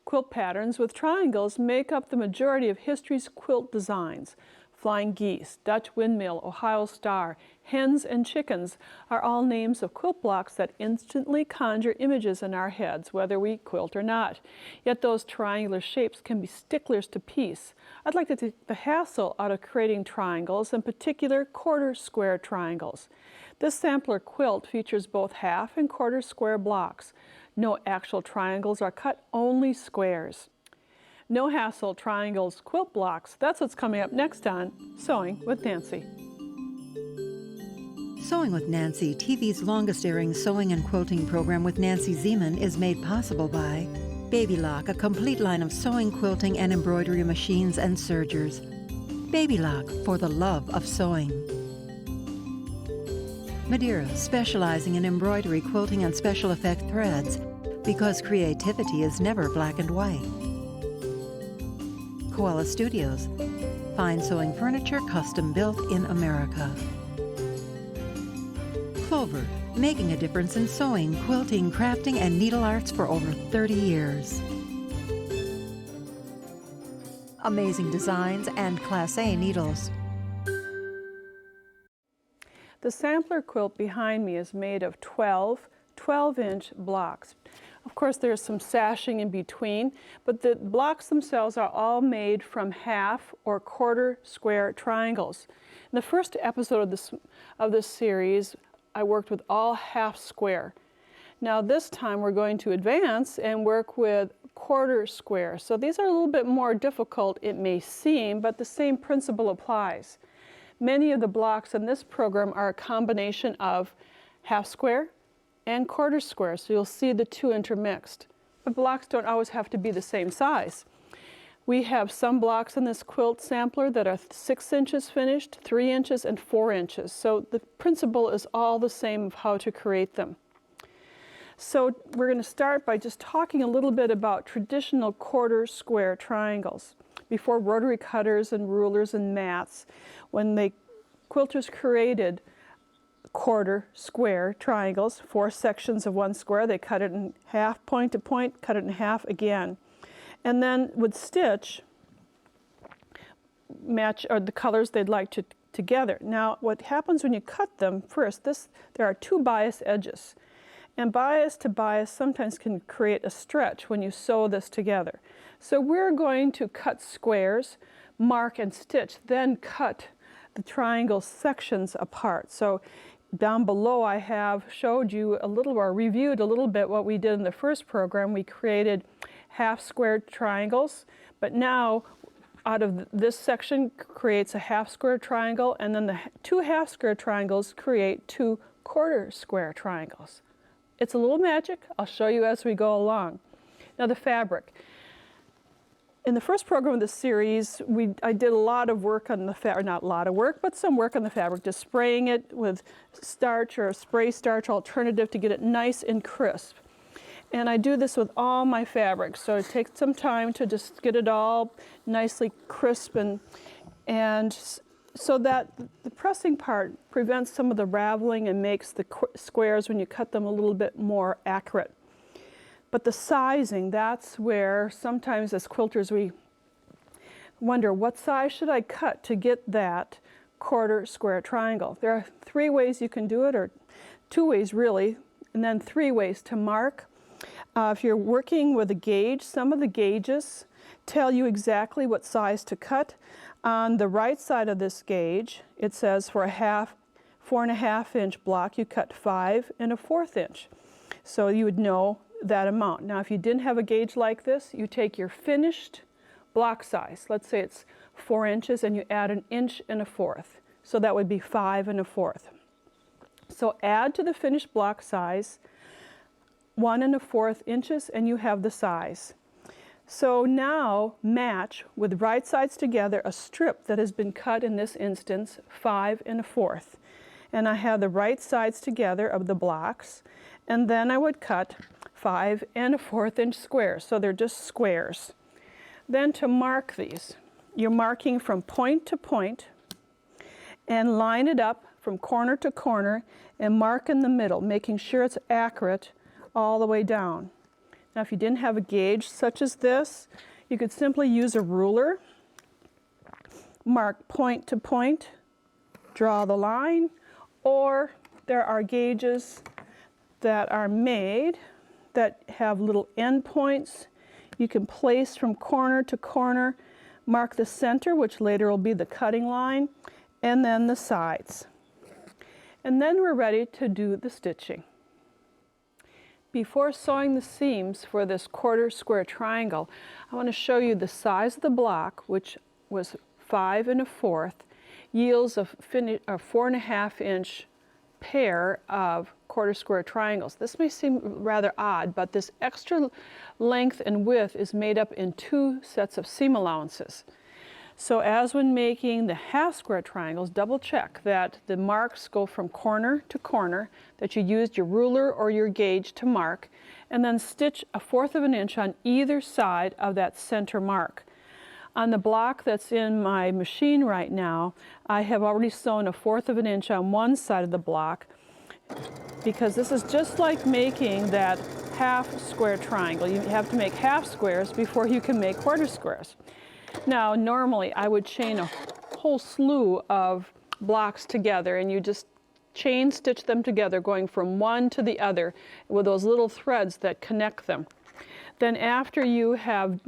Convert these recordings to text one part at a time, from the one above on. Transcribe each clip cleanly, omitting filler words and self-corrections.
Quilt patterns with triangles make up the majority of history's quilt designs. Flying geese, Dutch windmill, Ohio star, hens and chickens are all names of quilt blocks that instantly conjure images in our heads, whether we quilt or not. Yet those triangular shapes can be sticklers to peace. I'd like to take the hassle out of creating triangles, in particular quarter square triangles. This sampler quilt features both half and quarter square blocks. No actual triangles are cut, only squares. No Hassle Triangles quilt blocks. That's what's coming up next on Sewing with Nancy. Sewing with Nancy, TV's longest-airing sewing and quilting program with Nancy Zieman, is made possible by Baby Lock, a complete line of sewing, quilting, and embroidery machines and sergers. Baby Lock, for the love of sewing. Madeira, specializing in embroidery, quilting, and special effect threads, because creativity is never black and white. Koala Studios, fine sewing furniture custom built in America. Clover, making a difference in sewing, quilting, crafting, and needle arts for over 30 years. Amazing designs and Class A needles. The sampler quilt behind me is made of 12-inch blocks. Of course, there's some sashing in between, but the blocks themselves are all made from half or quarter square triangles. In the first episode of this series, I worked with all half square. Now this time we're going to advance and work with quarter square. So these are a little bit more difficult, it may seem, but the same principle applies. Many of the blocks in this program are a combination of half square and quarter square, so you'll see the two intermixed. But blocks don't always have to be the same size. We have some blocks in this quilt sampler that are 6 inches finished, 3 inches, and 4 inches. So the principle is all the same of how to create them. So we're going to start by just talking a little bit about traditional quarter square triangles. Before rotary cutters and rulers and mats, when the quilters created quarter square triangles, 4 sections of 1 square, they cut it in half, point to point, cut it in half again, and then would stitch match or the colors they'd like together. Now what happens when you cut them, first there are 2 bias edges, and bias to bias sometimes can create a stretch when you sew this together. So we're going to cut squares, mark and stitch, then cut the triangle sections apart. So down below I have showed you a little, or reviewed a little bit what we did in the first program. We created half square triangles, but now out of this section creates a half square triangle, and then the 2 half square triangles create 2 quarter square triangles. It's a little magic. I'll show you as we go along. Now the fabric. In the first program of this series, I did a lot of work on the fabric, not a lot of work, but some work on the fabric, just spraying it with starch or a spray starch alternative to get it nice and crisp. And I do this with all my fabrics, so it takes some time to just get it all nicely crisp and so that the pressing part prevents some of the raveling and makes the squares, when you cut them, a little bit more accurate. But the sizing, that's where sometimes as quilters we wonder, what size should I cut to get that quarter square triangle? There are 3 ways you can do it, or 2 ways really, and then 3 ways to mark. If you're working with a gauge, some of the gauges tell you exactly what size to cut. On the right side of this gauge, it says for a 4.5 inch block, you cut 5 1/4 inch. So you would know that amount. Now if you didn't have a gauge like this, you take your finished block size. Let's say it's 4 inches and you add 1 1/4 inch. So that would be 5 1/4 inch. So add to the finished block size 1 1/4 inches and you have the size. So now match with right sides together a strip that has been cut, in this instance 5 1/4 inch. And I have the right sides together of the blocks, and then I would cut 5 1/4 inch squares, so they're just squares. Then to mark these, you're marking from point to point and line it up from corner to corner and mark in the middle, making sure it's accurate all the way down. Now if you didn't have a gauge such as this, you could simply use a ruler, mark point to point, draw the line, or there are gauges that are made that have little end points. You can place from corner to corner, mark the center, which later will be the cutting line, and then the sides. And then we're ready to do the stitching. Before sewing the seams for this quarter square triangle, I want to show you the size of the block, which was 5 1/4, yields a 4.5 inch pair of quarter square triangles. This may seem rather odd, but this extra length and width is made up in 2 sets of seam allowances. So as when making the half square triangles, double check that the marks go from corner to corner, that you used your ruler or your gauge to mark, and then stitch 1/4 inch on either side of that center mark. On the block that's in my machine right now, I have already sewn 1/4 inch on one side of the block, because this is just like making that half square triangle. You have to make half squares before you can make quarter squares. Now, normally I would chain a whole slew of blocks together, and you just chain stitch them together, going from one to the other with those little threads that connect them. Then after you have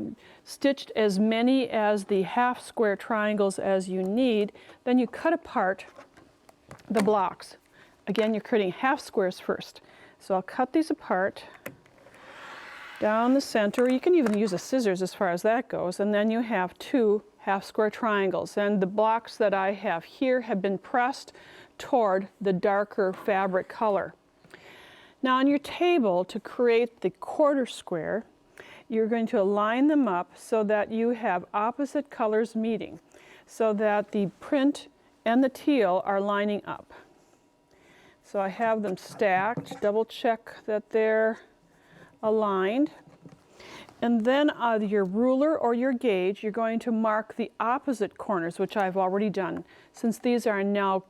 stitched as many as the half square triangles as you need, then you cut apart the blocks. Again, you're creating half squares first. So I'll cut these apart down the center. You can even use a scissors as far as that goes, and then you have 2 half square triangles. And the blocks that I have here have been pressed toward the darker fabric color. Now on your table, to create the quarter square, you're going to align them up so that you have opposite colors meeting, so that the print and the teal are lining up. So I have them stacked, double check that they're aligned. And then on your ruler or your gauge, you're going to mark the opposite corners, which I've already done. Since these are now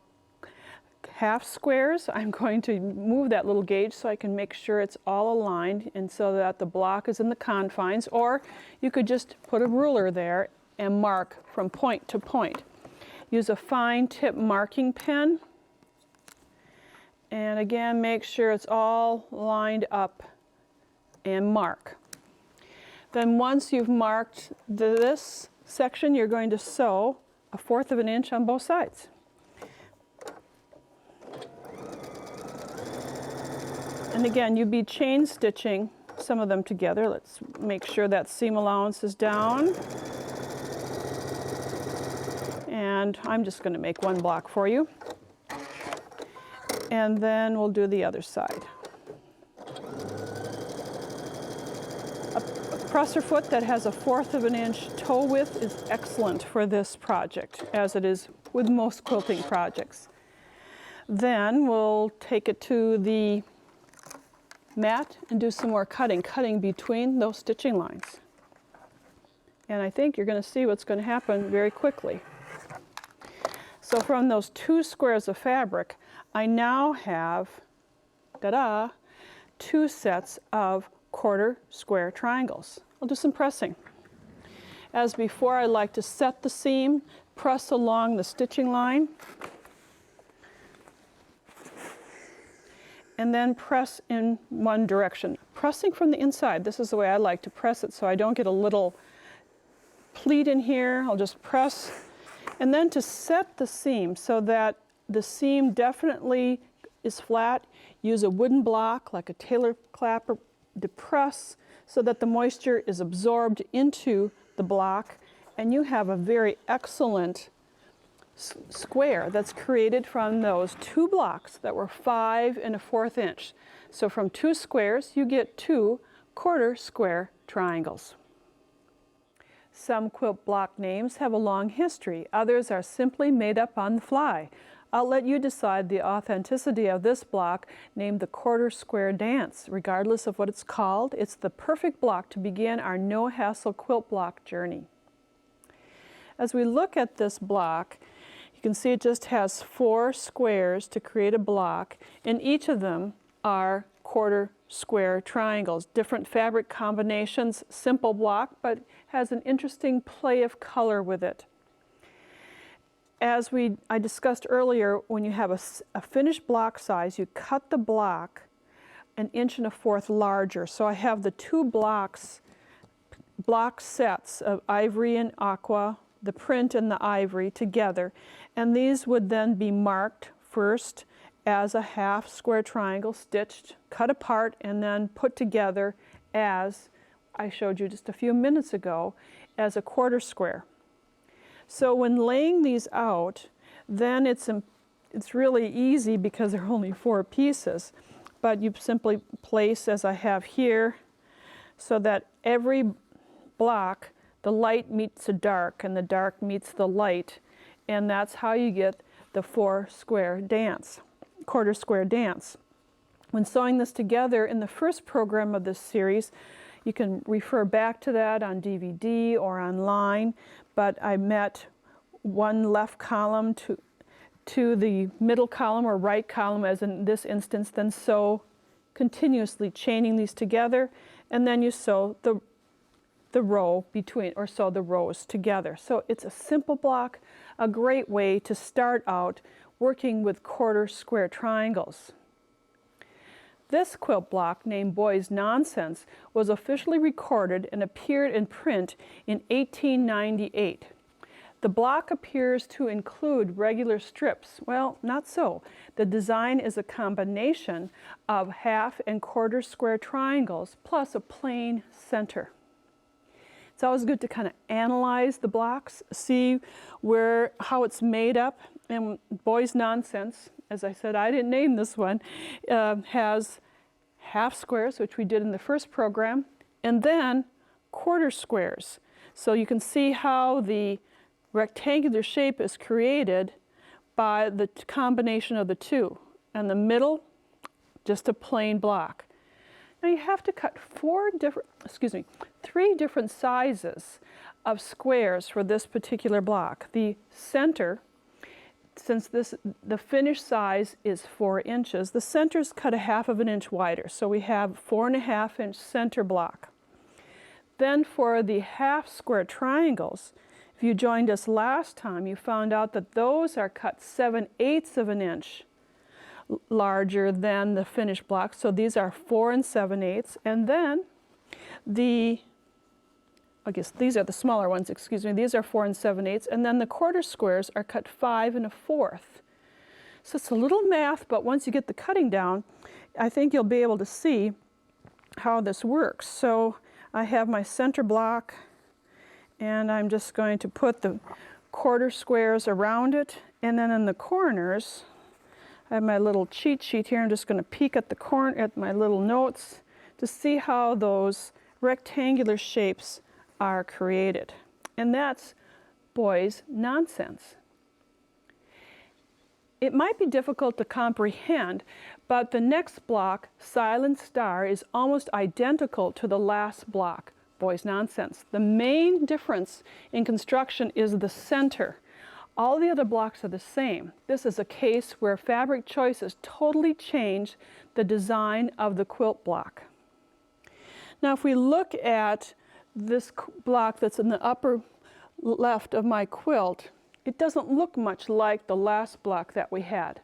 half squares, I'm going to move that little gauge so I can make sure it's all aligned, and so that the block is in the confines, or you could just put a ruler there and mark from point to point. Use a fine tip marking pen, and again, make sure it's all lined up and mark. Then once you've marked this section, you're going to sew 1/4 inch on both sides. And again, you'd be chain stitching some of them together. Let's make sure that seam allowance is down. And I'm just going to make one block for you. And then we'll do the other side. A presser foot that has 1/4 inch toe width is excellent for this project, as it is with most quilting projects. Then we'll take it to the mat and do some more cutting between those stitching lines. And I think you're going to see what's going to happen very quickly. So from those 2 squares of fabric, I now have, ta-da, 2 sets of quarter square triangles. I'll do some pressing. As before, I like to set the seam, press along the stitching line, and then press in one direction. Pressing from the inside, this is the way I like to press it so I don't get a little pleat in here. I'll just press. And then to set the seam so that the seam definitely is flat, use a wooden block like a tailor clapper to press so that the moisture is absorbed into the block, and you have a very excellent square that's created from those 2 blocks that were 5 1/4 inch. So from 2 squares, you get 2 quarter square triangles. Some quilt block names have a long history. Others are simply made up on the fly. I'll let you decide the authenticity of this block, named the Quarter Square Dance. Regardless of what it's called, it's the perfect block to begin our no-hassle quilt block journey. As we look at this block, you can see it just has 4 squares to create a block, and each of them are quarter square triangles. Different fabric combinations, simple block, but has an interesting play of color with it. As I discussed earlier, when you have a finished block size, you cut the block 1 1/4 inches larger. So I have the two block sets of ivory and aqua, the print and the ivory together, and these would then be marked first as a half square triangle, stitched, cut apart, and then put together as I showed you just a few minutes ago as a quarter square. So when laying these out, then it's really easy because there are only 4 pieces, but you simply place, as I have here, so that every block, the light meets the dark and the dark meets the light, and that's how you get the 4 square dance, quarter square dance. When sewing this together in the first program of this series, you can refer back to that on DVD or online, but I met one left column to the middle column or right column, as in this instance, then sew continuously, chaining these together, and then you sew the row between, or sew the rows together. So it's a simple block, a great way to start out working with quarter square triangles. This quilt block, named Boys Nonsense, was officially recorded and appeared in print in 1898. The block appears to include regular strips. Well, not so. The design is a combination of half and quarter square triangles plus a plain center. It's always good to kind of analyze the blocks, see how it's made up. And Boys Nonsense, as I said, I didn't name this one, has half squares, which we did in the first program, and then quarter squares. So you can see how the rectangular shape is created by the combination of the two. And the middle, just a plain block. Now you have to cut 3 different sizes of squares for this particular block. The center, since the finished size is 4 inches, the center's cut 1/2 inch wider. So we have 4.5 inch center block. Then for the half square triangles, if you joined us last time, you found out that those are cut 7/8 of an inch larger than the finished block. So these are 4 7/8. And then I guess these are the smaller ones, excuse me. These are 4 7/8. And then the quarter squares are cut 5 1/4. So it's a little math, but once you get the cutting down, I think you'll be able to see how this works. So I have my center block, and I'm just going to put the quarter squares around it, and then in the corners, I have my little cheat sheet here. I'm just going to peek at at my little notes to see how those rectangular shapes are created. And that's Boys Nonsense. It might be difficult to comprehend, but the next block, Silent Star, is almost identical to the last block, Boys Nonsense. The main difference in construction is the center. All the other blocks are the same. This is a case where fabric choices totally change the design of the quilt block. Now if we look at this block that's in the upper left of my quilt, it doesn't look much like the last block that we had.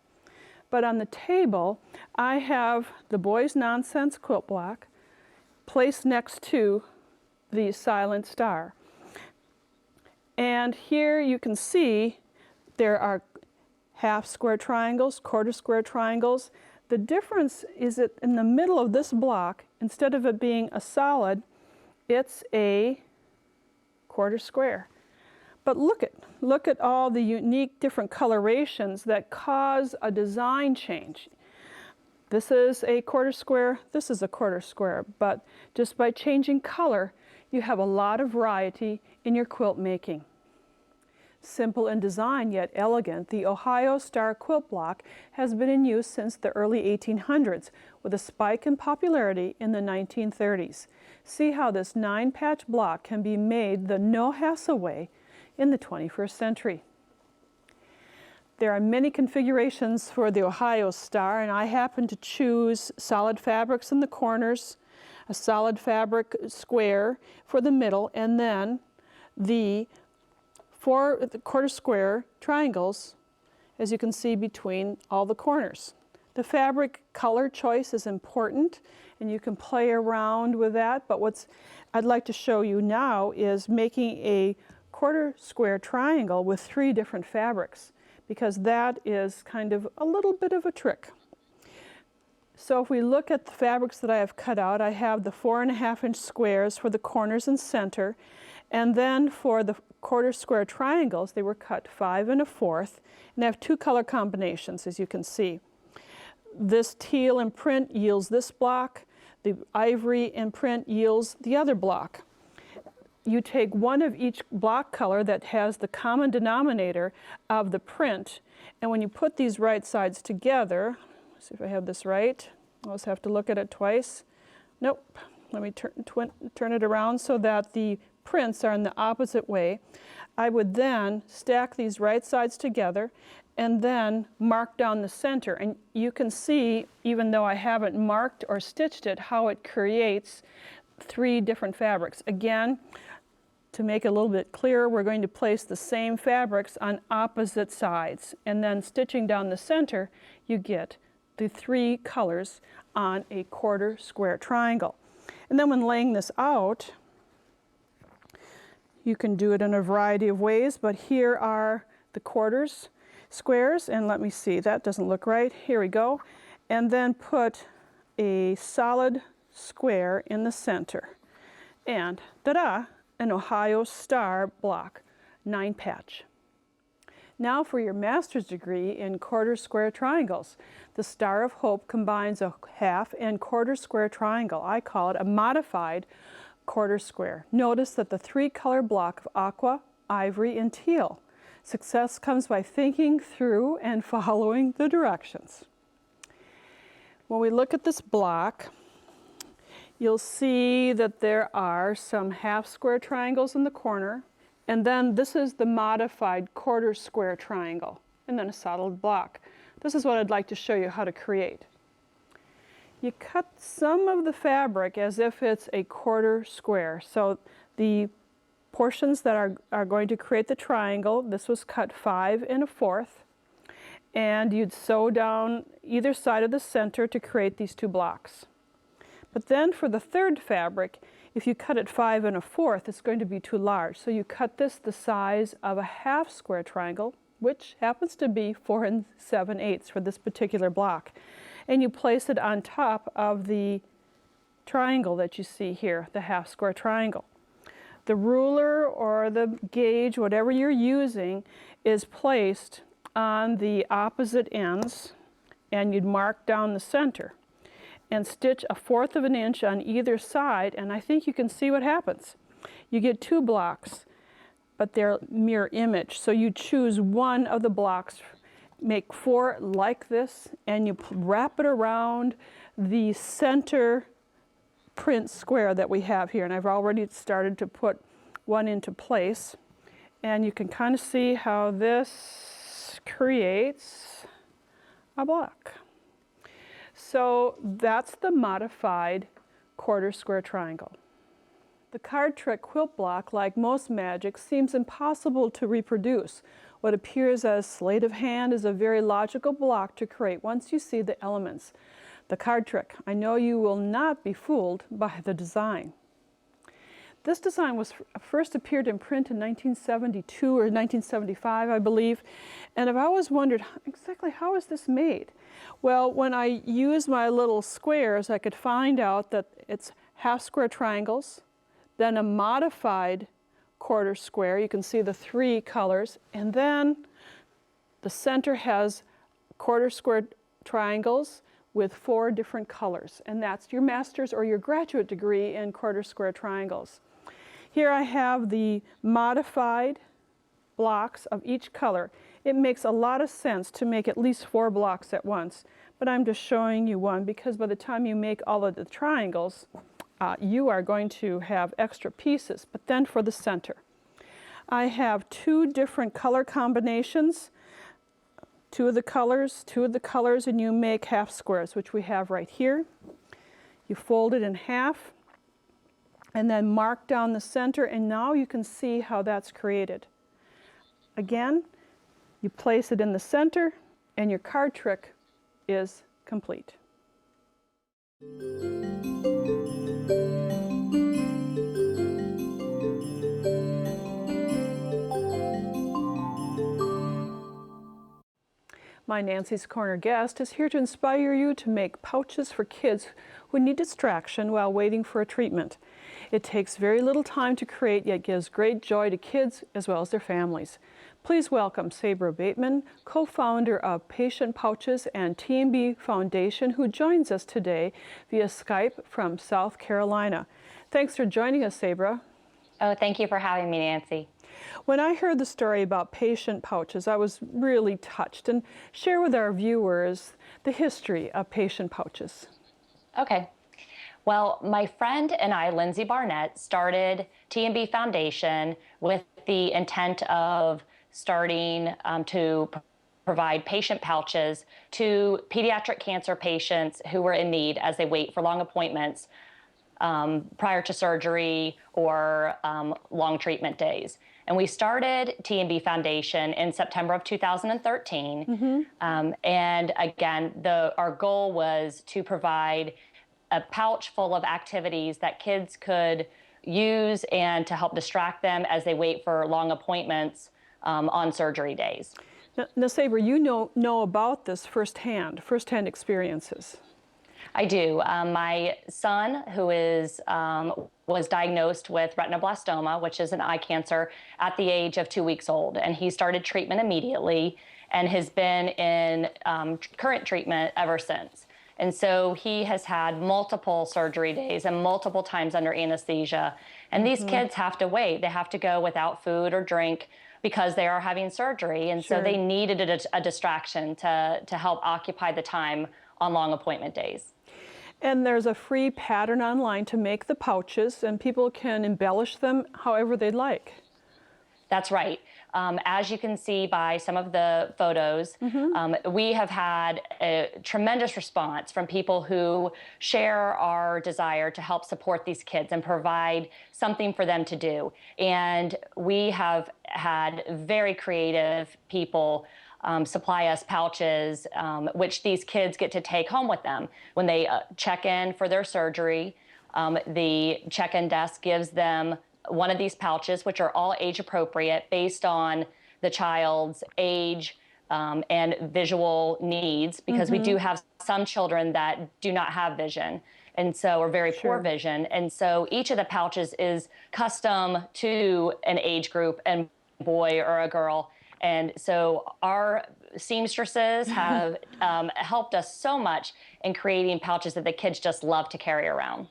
But on the table, I have the Boys Nonsense quilt block placed next to the Silent Star. And here you can see there are half square triangles, quarter square triangles. The difference is that in the middle of this block, instead of it being a solid, it's a quarter square. But look at all the unique different colorations that cause a design change. This is a quarter square, this is a quarter square, but just by changing color, you have a lot of variety in your quilt making. Simple in design yet elegant, the Ohio Star quilt block has been in use since the early 1800s, with a spike in popularity in the 1930s. See how this 9-patch block can be made the no-hassle way in the 21st century. There are many configurations for the Ohio Star, and I happen to choose solid fabrics in the corners, a solid fabric square for the middle, and then the 4 quarter square triangles, as you can see, between all the corners. The fabric color choice is important, and you can play around with that, but what I'd like to show you now is making a quarter square triangle with 3 different fabrics, because that is kind of a little bit of a trick. So if we look at the fabrics that I have cut out, I have the 4.5-inch squares for the corners and center, and then for the quarter square triangles, they were cut 5 1/4, and I have 2 color combinations, as you can see. This teal in print yields this block, the ivory in print yields the other block. You take one of each block color that has the common denominator of the print, and when you put these right sides together, let's see if I have this right, I always have to look at it twice. Nope, let me turn it around so that the prints are in the opposite way. I would then stack these right sides together and then mark down the center. And you can see, even though I haven't marked or stitched it, how it creates 3 different fabrics. Again, to make it a little bit clearer, we're going to place the same fabrics on opposite sides. And then stitching down the center, you get the 3 colors on a quarter square triangle. And then when laying this out, you can do it in a variety of ways, but here are the quarters squares, and let me see, that doesn't look right. Here we go. And then put a solid square in the center. And ta-da, an Ohio Star block 9 patch. Now for your master's degree in quarter square triangles. The Star of Hope combines a half and quarter square triangle. I call it a modified quarter square. Notice that the 3 color block of aqua, ivory, and teal. Success comes by thinking through and following the directions. When we look at this block, you'll see that there are some half square triangles in the corner, and then this is the modified quarter square triangle, and then a solid block. This is what I'd like to show you how to create. You cut some of the fabric as if it's a quarter square. So the portions that are going to create the triangle, this was cut 5 1/4, and you'd sew down either side of the center to create these 2 blocks. But then for the third fabric, if you cut it 5 1/4, it's going to be too large. So you cut this the size of a half square triangle, which happens to be 4 7/8 for this particular block. And you place it on top of the triangle that you see here, the half square triangle. The ruler or the gauge, whatever you're using, is placed on the opposite ends, and you'd mark down the center and stitch 1/4 of an inch on either side, and I think you can see what happens. You get 2 blocks, but they're mirror image. So you choose one of the blocks, make 4 like this, and you wrap it around the center print square that we have here. And I've already started to put one into place. And you can kind of see how this creates a block. So that's the modified quarter square triangle. The card trick quilt block, like most magic, seems impossible to reproduce. What appears as sleight of hand is a very logical block to create once you see the elements. The card trick. I know you will not be fooled by the design. This design was first appeared in print in 1972 or 1975, I believe, and I've always wondered exactly how is this made? Well, when I used my little squares, I could find out that it's half square triangles, then a modified quarter square. You can see the 3 colors, and then the center has quarter square triangles with 4 different colors, and that's your master's or your graduate degree in quarter square triangles. Here I have the modified blocks of each color. It makes a lot of sense to make at least 4 blocks at once, but I'm just showing you one because by the time you make all of the triangles, you are going to have extra pieces. But then for the center, I have 2 different color combinations. two of the colors, and you make half squares, which we have right here. You fold it in half and then mark down the center, and now you can see how that's created. Again, you place it in the center and your card trick is complete. My Nancy's Corner guest is here to inspire you to make pouches for kids who need distraction while waiting for a treatment. It takes very little time to create, yet gives great joy to kids as well as their families. Please welcome Sabra Bateman, co-founder of Patient Pouches and TMB Foundation, who joins us today via Skype from South Carolina. Thanks for joining us, Sabra. Oh, thank you for having me, Nancy. When I heard the story about Patient Pouches, I was really touched. And share with our viewers the history of Patient Pouches. Okay. Well, my friend and I, Lindsay Barnett, started TMB Foundation with the intent of starting to provide patient pouches to pediatric cancer patients who were in need as they wait for long appointments prior to surgery or long treatment days. And we started TMB Foundation in September of 2013. And again, our goal was to provide a pouch full of activities that kids could use and to help distract them as they wait for long appointments on surgery days. Now, Sabra, you know about this firsthand experiences. I do. My son, who was diagnosed with retinoblastoma, which is an eye cancer, at the age of 2 weeks old, and he started treatment immediately and has been in current treatment ever since. And so he has had multiple surgery days and multiple times under anesthesia. And these kids have to wait. They have to go without food or drink because they are having surgery. And so they needed a distraction to help occupy the time on long appointment days. And there's a free pattern online to make the pouches, and people can embellish them however they'd like. That's right. As you can see by some of the photos, we have had a tremendous response from people who share our desire to help support these kids and provide something for them to do. And we have had very creative people supply us pouches, which these kids get to take home with them. When they check in for their surgery, the check-in desk gives them one of these pouches, which are all age appropriate based on the child's age and visual needs, because we do have some children that do not have vision and so are very poor vision. And so each of the pouches is custom to an age group and boy or a girl. And so our seamstresses have helped us so much in creating pouches that the kids just love to carry around.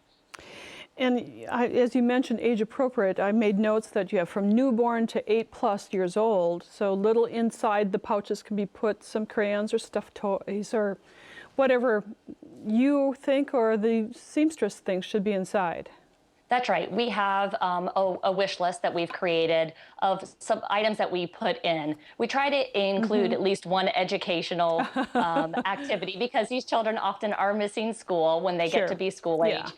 And as you mentioned, age appropriate, I made notes that you have from newborn to 8+ years old. So little inside the pouches can be put some crayons or stuffed toys or whatever you think or the seamstress thinks should be inside. That's right. We have a wish list that we've created of some items that we put in. We try to include at least one educational activity, because these children often are missing school when they get to be school age.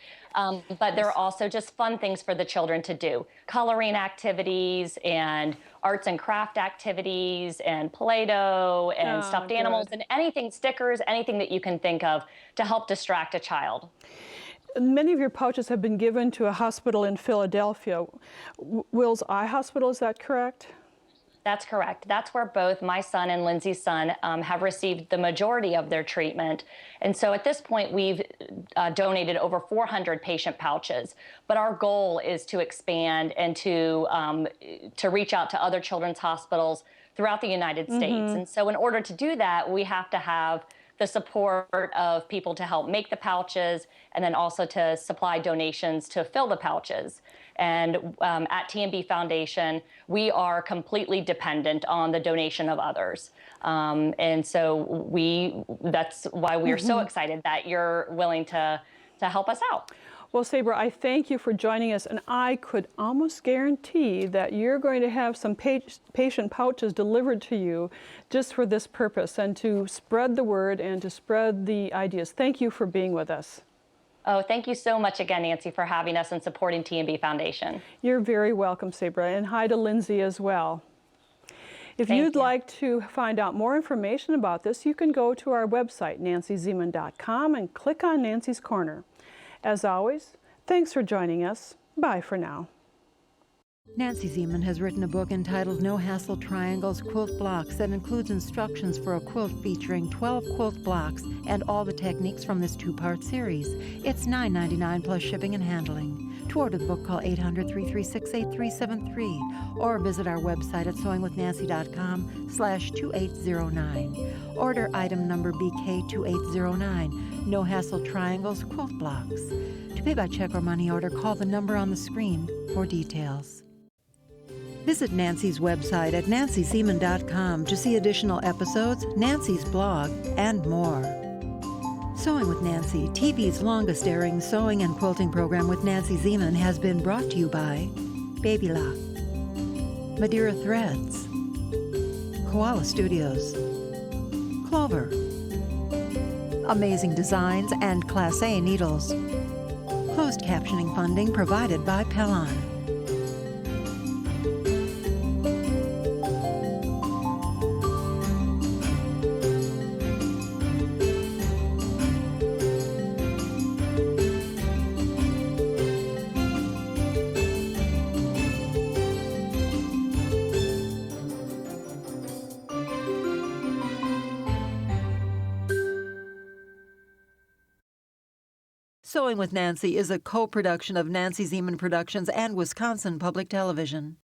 But there are also just fun things for the children to do. Coloring activities and arts and craft activities and Play-Doh and stuffed animals and anything, stickers, anything that you can think of to help distract a child. Many of your pouches have been given to a hospital in Philadelphia, Wills Eye Hospital, is that correct? That's correct. That's where both my son and Lindsay's son have received the majority of their treatment. And so at this point, we've donated over 400 patient pouches. But our goal is to expand and to reach out to other children's hospitals throughout the United States. And so in order to do that, we have to have the support of people to help make the pouches and then also to supply donations to fill the pouches. And at TMB Foundation, we are completely dependent on the donation of others. And so that's why we're so excited that you're willing to help us out. Well, Sabre, I thank you for joining us, and I could almost guarantee that you're going to have some patient pouches delivered to you just for this purpose and to spread the word and to spread the ideas. Thank you for being with us. Oh, thank you so much again, Nancy, for having us and supporting T&B Foundation. You're very welcome, Sabre, and hi to Lindsay as well. If Thank you'd you. like to find out more information about this, you can go to our website, nancyzieman.com, and click on Nancy's Corner. As always, thanks for joining us. Bye for now. Nancy Zieman has written a book entitled No Hassle Triangles Quilt Blocks that includes instructions for a quilt featuring 12 quilt blocks and all the techniques from this two-part series. It's $9.99 plus shipping and handling. To order the book, call 800-336-8373 or visit our website at sewingwithNancy.com/2809. Order item number BK2809, No Hassle Triangles Quilt Blocks. To pay by check or money order, call the number on the screen for details. Visit Nancy's website at nancyzieman.com to see additional episodes, Nancy's blog, and more. Sewing with Nancy, TV's longest-airing sewing and quilting program with Nancy Zieman, has been brought to you by Baby Lock, Madeira Threads, Koala Studios, Clover, Amazing Designs, and Class A Needles. Closed captioning funding provided by Pellon. Sewing with Nancy is a co-production of Nancy Zieman Productions and Wisconsin Public Television.